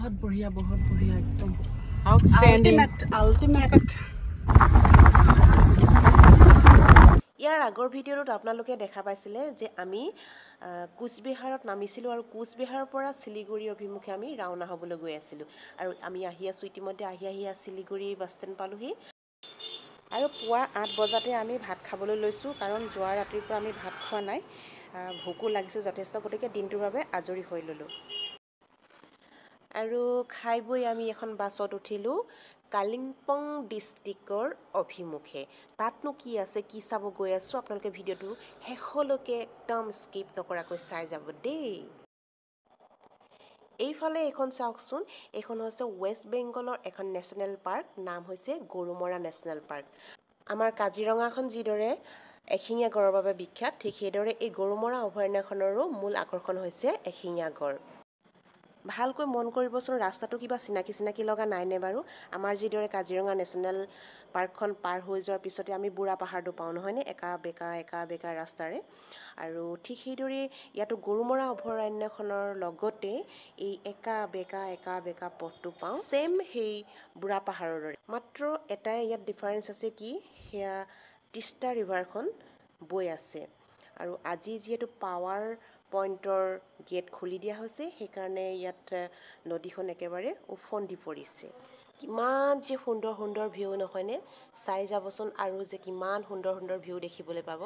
बहुत बढ़िया एकदम आउटस्टैंडिंग अल्टीमेट ইয়াৰ আগৰ ভিডিঅ'ত আপোনালোকে দেখা পাইছিলে যে আমি কোচবিহাৰত নামিছিলো আৰু কোচবিহাৰৰ পৰা শিলিগুৰি অভিমুখে আমি ৰাওনা হ'বলৈ গৈ আছিলো আৰু আমি আহি আছো ইতিমধ্যে আহি শিলিগুৰি বাছ ষ্টেণ্ড পালোহি আৰু পুৱা 8 বজাতে আমি ভাত খাবলৈ লৈছো কাৰণ যোৱা ৰাতিৰ পৰা আমি ভাত খোৱা নাই ভোকো লাগিছে যথেষ্ট গতিকে দিনটোৰ বাবে আজৰি হৈ ললো আৰু খাই বৈ আমি এখন বাছত উঠিলো কালিম্পং ডিস্ট্ৰিক্টৰ অভিমুখে তাতনো কি আছে কি চাব গৈ আছো আপোনালোকে ভিডিঅ'টো হেখলৈকে একদম স্কিপ নকৰাকৈ চাই যাব দেই এইফালে এখন চাওকচোন এখন হৈছে ওয়েষ্ট বেংগলৰ এখন নেশ্যনেল পাৰ্ক নাম হৈছে গৰুমৰা নেশ্যনেল পাৰ্ক আমাৰ কাজিৰঙাখন যিদৰে এশিঙীয়া গড়ৰ বাবে বিখ্যাত ঠিক সেইদৰে এই গৰুমৰা অভয়াৰণ্যখনৰো মূল আকৰ্ষণ হৈছে এশিঙীয়া গড় ভালকৈ মন কৰিবচোন ৰাস্তাটো কিবা চিনাকি লগা নাইনে বাৰু আমাৰ যিদৰে কাজিৰঙা নেশ্যনেল পাৰ্কখন পাৰ হৈ যোৱাৰ পিছতে আমি বুঢ়া পাহাৰটো পাওঁ নহয়নে একা বেকা ৰাস্তাৰে আৰু ঠিক সেইদৰে ইয়াতো গৰুমৰা অভয়াৰণ্যখনৰ লগতে এই একা বেকা পথটো পাওঁ সেম সেই বুঢ়া পাহাৰৰ দৰে মাত্ৰ এটাই ইয়াত ডিফাৰেন্স আছে কি হেয়া তিষ্টা ৰিভাৰখন বৈ আছে আৰু আজি যিহেতু পাৱাৰ পইণ্টৰ গেট খুলি দিয়া হৈছে সেইকাৰণে ইয়াত নদীখন একেবাৰে উফন্দি পৰিছে কিমান যে সুন্দৰ ভিউ নহয়নে চাই যাবচোন আৰু যে কিমান সুন্দৰ ভিউ দেখিবলৈ পাব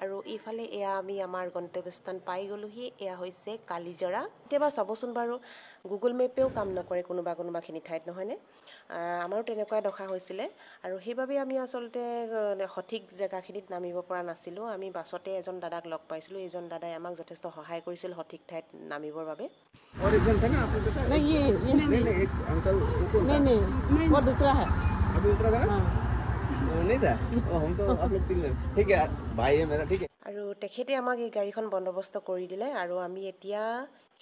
আৰু এইফালে এয়া আমি আমাৰ গন্তব্যস্থান পাই গলোহি এয়া হৈছে কালিজৰা কেতিয়াবা চাবচোন বাৰু গুগল মেপেও কাম নকৰে কোনোবাখিনি ঠাইত নহয়নে আমাৰো তেনেকুৱা দেখা হৈছিলে আৰু সেইবাবে আমি আচলতে সঠিক জেগাখিনিত নামিব পৰা নাছিলো আমি বাছতে এজন দাদাক লগ পাইছিলো এজন দাদাই আমাক যথেষ্ট সহায় কৰিছিল সঠিক ঠাইত নামিবৰ বাবে और एक जन था ना आपके साथ नहीं ये नहीं एक अंकल नहीं वो दूसरा है अभी दूसरा था ना नहीं था हम तो आप लोग तीन जन ठीक है भाई है मेरा ठीक है আৰু তেখেতে আমাক এই গাড়ীখন বন্দবস্ত কৰি দিলে আৰু আমি এতিয়া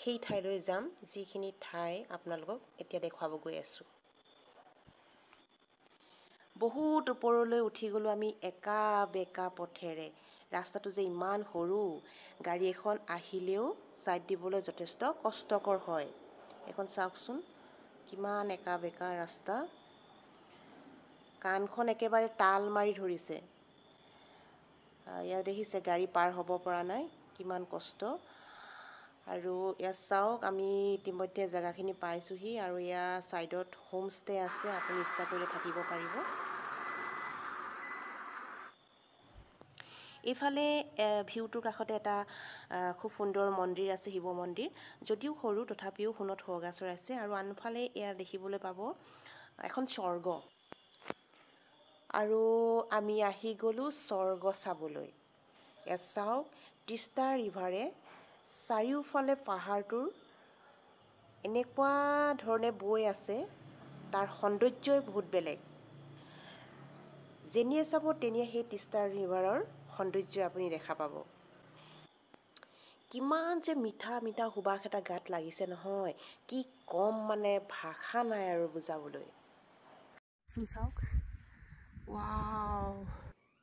সেই ঠাইলৈ যাম যিখিনি ঠাই আপোনালোকক এতিয়া দেখুৱাব গৈ আছো বহুত ওপৰলৈ উঠি গলো আমি একা বেকা পথেৰে ৰাস্তাটো যে ইমান সৰু গাড়ী এখন আহিলেও সাইড দিবলৈ যথেষ্ট কষ্টকৰ হয় এখন চাওকচোন কিমান একা বেকা ৰাস্তা কানখন একেবাৰে তাল মাৰি ধৰিছে ইয়াত দেখিছে গাড়ী পাৰ হ'ব পৰা নাই কিমান কষ্ট আৰু ইয়াত চাওক আমি ইতিমধ্যে জায়গাখিনি পাইছোহি আৰু ইয়া সাইডত হোম ষ্টে আছে আপুনি ইচ্ছা কৰিলে থাকিব পাৰিব এইফালে ভিউটোৰ কাষতে এটা খুব সুন্দৰ মন্দিৰ আছে শিৱ মন্দিৰ যদিও সৰু তথাপিও খুনত হোগাছৰ আছে আৰু আনফালে এয়া দেখিবলৈ পাব এখন স্বৰ্গ আৰু আমি আহি গলো স্বৰ্গ চাবলৈ ইয়াত চাওক তিষ্টা ৰিভাৰে চাৰিওফালে পাহাৰটোৰ এনেকুৱা ধৰণে বৈ আছে তাৰ সৌন্দৰ্যই বহুত বেলেগ যেনিয়ে চাব তেনিয়ে সেই তিষ্টা ৰিভাৰৰ সৌন্দৰ্য আপুনি দেখা পাব কিমান যে মিঠা সুবাস এটা গাত লাগিছে নহয় কি কম মানে ভাষা নাই আৰু বুজাবলৈ চাওক ওৱাও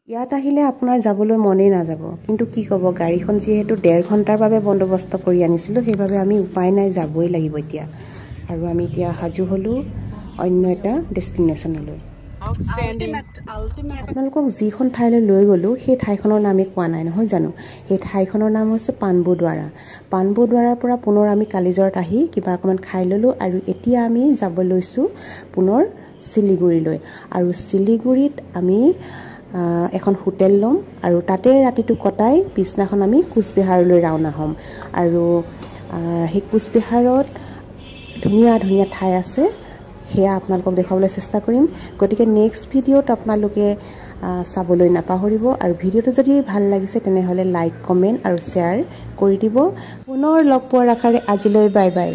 ইয়াত আহিলে আপোনাৰ যাবলৈ মনেই নাযাব কিন্তু কি ক'ব গাড়ীখন যিহেতু 1.5 ঘণ্টাৰ বাবে বন্দবস্ত কৰি আনিছিলো সেইবাবে আমি উপায় নাই যাবই লাগিব এতিয়া আৰু আমি এতিয়া হাজু হলো অন্য এটা ডেষ্টিনেশ্যনলৈ আপোনালোকক যিখন ঠাইলৈ লৈ গ'লো সেই ঠাইখনৰ নামে কোৱা নাই নহয় জানো সেই ঠাইখনৰ নাম হৈছে পাণবুদ্বাৰাৰ পৰা পুনৰ আমি কালিজৰত আহি কিবা অকণমান খাই ল'লো আৰু এতিয়া আমি যাব লৈছোঁ পুনৰ শিলিগুৰিলৈ আৰু শিলিগুৰিত আমি এখন হোটেল ল'ম আৰু তাতে ৰাতিটো কটাই পিছদিনাখন আমি কোচবিহাৰলৈ ৰাওনা হ'ম আৰু সেই কোচবিহাৰত ধুনীয়া ঠাই আছে হেয়া আপোনালোকক দেখাবলৈ চেষ্টা কৰিম গতিকে নেক্সট ভিডিঅ'ত আপোনালোকে চাবলৈ নাপাহৰিব আৰু ভিডিঅ'টো যদি ভাল লাগিছে তেনেহ'লে লাইক কমেণ্ট আৰু শ্বেয়াৰ কৰি দিব পুনৰ লগ পোৱাৰ আশাৰে আজিলৈ বাই বাই